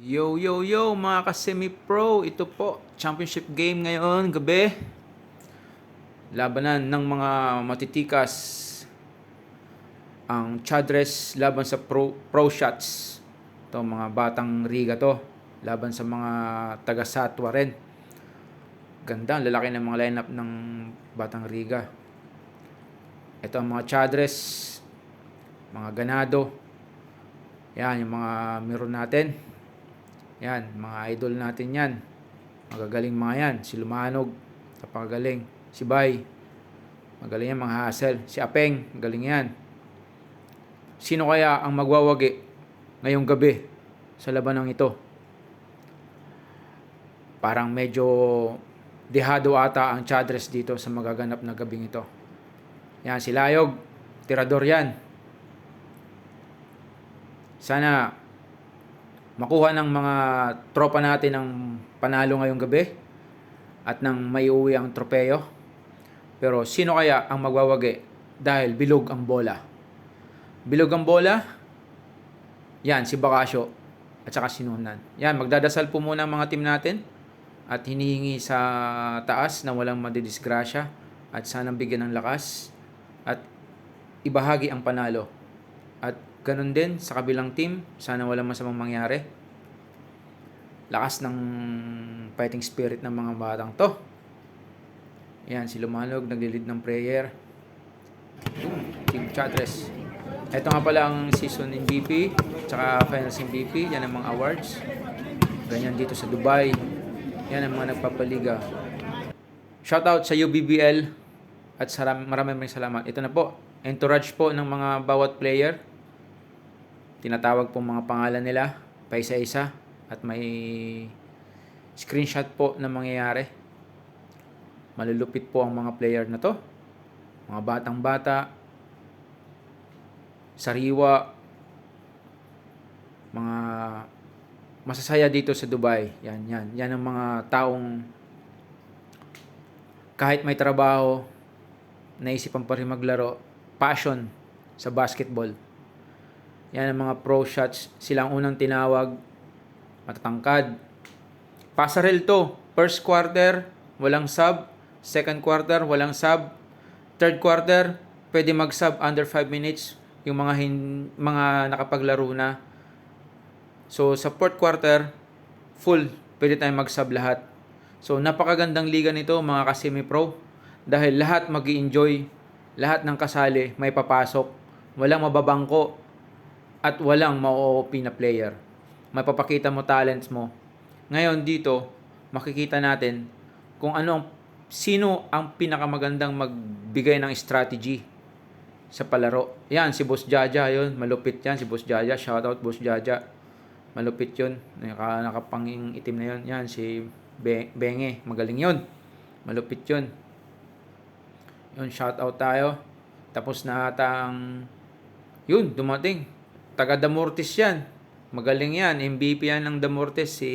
Yo, yo, yo, mga ka-semi-pro. Ito po, championship game ngayon, gabi. Labanan ng mga matitikas. Ang Chadres laban sa Pro Shots. Ito, mga batang Riga to. Laban sa mga taga-Satwa rin. Ganda, ang lalaki ng mga lineup ng batang Riga. Ito ang mga Chadres, mga Ganado. Yan, yung mga meron natin. Yan, mga idol natin yan. Magagaling mga yan. Si Lumanog, napakagaling. Si Bay, magaling yan, mga hassle. Si Apeng, magaling yan. Sino kaya ang magwawagi ngayong gabi sa labanang ito? Parang medyo dehado ata ang Chadres dito sa magaganap na gabing ito. Yan, si Layog, tirador yan. Sana makuha ng mga tropa natin ang panalo ngayong gabi at nang maiuwi ang tropeyo. Pero sino kaya ang magwawagi dahil bilog ang bola? Bilog ang bola? Yan, si Bacasio at saka si Nunan. Yan, magdadasal po muna ang mga team natin at hinihingi sa taas na walang madidisgrasya at sanang bigyan ng lakas at ibahagi ang panalo. At ganun din sa kabilang team, sana walang masamang mangyari. Lakas ng fighting spirit ng mga batang to. Yan, si Lumanog naglilid ng prayer. Team Chadres. Ito nga pala ang season MVP, tsaka finals MVP. Yan ang mga awards. Ganyan dito sa Dubai. Yan ang mga nagpapaliga. Shoutout sa UBBL at maraming salamat. Ito na po, entourage po ng mga bawat player. Tinatawag po mga pangalan nila pa isa-isa at may screenshot po na mangyayari. Malulupit po ang mga player na to. Mga batang-bata, sariwa, mga masasaya dito sa Dubai. Yan ang mga taong kahit may trabaho, naisipan pa rin maglaro, passion sa basketball. Yan ang mga pro shots. Silang unang tinawag, matatangkad. Pasarel to. First quarter, walang sub. Second quarter, walang sub. Third quarter, pwede mag-sub under 5 minutes. Yung mga nakapaglaro na. So, sa fourth quarter, full. Pwede tayong mag-sub lahat. So, napakagandang liga nito, mga ka-semi-pro. Dahil lahat mag-i-enjoy. Lahat ng kasali, may papasok. Walang mababangko. At walang ma-OOP na player. Mapapakita mo talents mo. Ngayon dito, makikita natin kung sino ang pinakamagandang magbigay ng strategy sa palaro. Yan, si Boss Jaja, yun. Malupit yan, si Boss Jaja. Shoutout, Boss Jaja. Malupit yun. Nakapanging itim na yun. Yan, si Benge. Magaling yun. Malupit yun. Yun, shoutout tayo. Tapos na atang yun, dumating. Taga Damortis yan. Magaling yan. MVP yan ng Damortis, si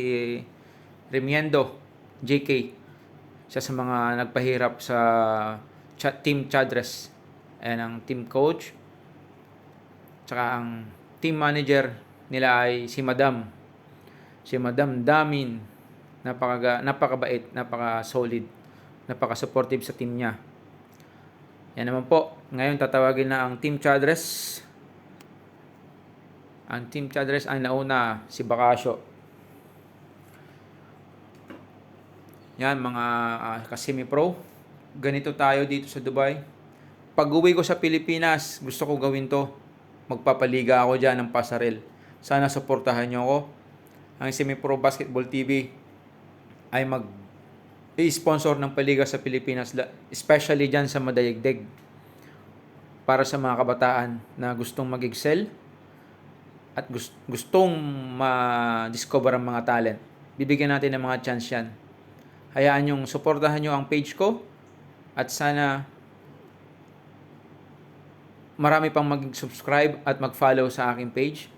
Remiendo, JK. Siya sa mga nagpahirap sa Team Chadres. Ayan ang team coach. Tsaka ang team manager nila ay si Madam. Si Madam Damin. Napakabait, napaka-solid, napaka-supportive sa team niya. Yan naman po. Ngayon tatawagin na ang Team Chadres. Ang Team Chadres ay nauna, si Bacasio. Yan, mga ka-semi-pro. Ganito tayo dito sa Dubai. Pag uwi ko sa Pilipinas, gusto ko gawin to. Magpapaliga ako dyan ng pasarel. Sana suportahan nyo ako. Ang Semi-Pro Basketball TV ay i-sponsor ng paliga sa Pilipinas, especially dyan sa Madayagdeg. Para sa mga kabataan na gustong mag-excel at gustong ma-discover ang mga talent. Bibigyan natin ng mga chance yan. Hayaan yung suportahan nyo ang page ko at sana marami pang mag-subscribe at mag-follow sa aking page.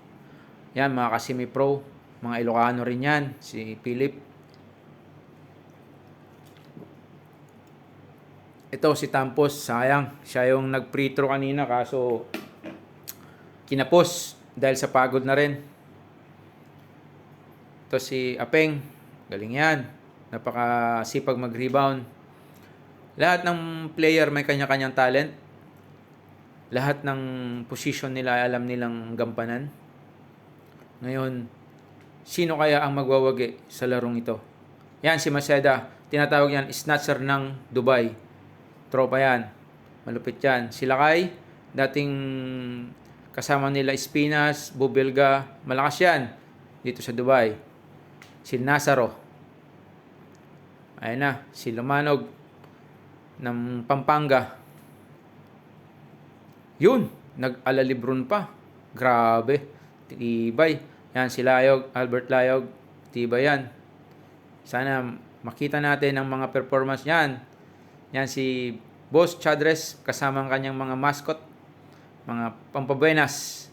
Yan, mga ka-semi-pro, mga Ilocano rin yan, si Philip. Ito si Tampos, sayang. Siya yung nag-free throw kanina kaso kinapos dahil sa pagod na rin. Ito si Apeng, galing yan. Napakasipag mag-rebound. Lahat ng player may kanya-kanyang talent. Lahat ng position nila alam nilang gampanan. Ngayon, sino kaya ang magwawagi sa larong ito? Yan si Maceda. Tinatawag yan snatcher ng Dubai. Tropa yan. Malupit yan. Si Lakay, dating kasama nila Espinas, Bubelga. Malakas yan dito sa Dubai. Si Nazaro. Ayan na. Si Lumanog ng Pampanga. Yun. Nag-alalibron pa. Grabe. Tibay. Yan si Layog. Albert Layog. Tibay yan. Sana makita natin ang mga performance yan. Yan si Boss Chadres kasama ang kanyang mga mascot. Mga pampabuenas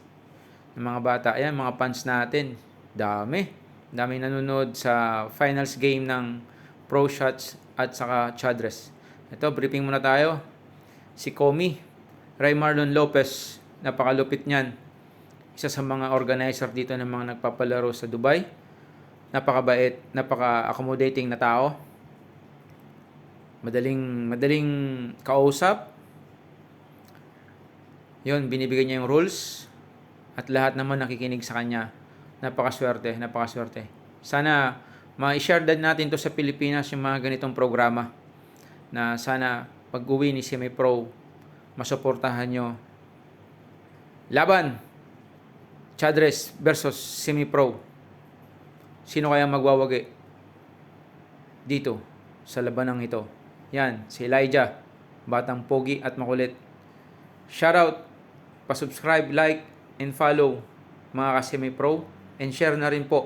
ng mga bata. Ayan, mga fans natin. Dami. Daming nanonood sa finals game ng Pro Shots at saka Chadres. Ito, briefing muna tayo. Si Komi, Ray Marlon Lopez, napakalupit niyan. Isa sa mga organizer dito ng mga nagpapalaro sa Dubai. Napakabait, napaka-accommodating na tao. Madaling kausap. Yun, binibigyan niya yung rules. At lahat naman nakikinig sa kanya. Napakaswerte. Sana ma-share din natin to sa Pilipinas yung mga ganitong programa. Na sana pag-uwi ni Semi-Pro, masuportahan nyo. Laban! Chadres versus Semi-Pro. Sino kaya magwawagi dito sa labanang ito? Yan, si Elijah. Batang pogi at makulit. Shoutout, pa-subscribe, like, and follow mga ka-Semi-Pro. And share na rin po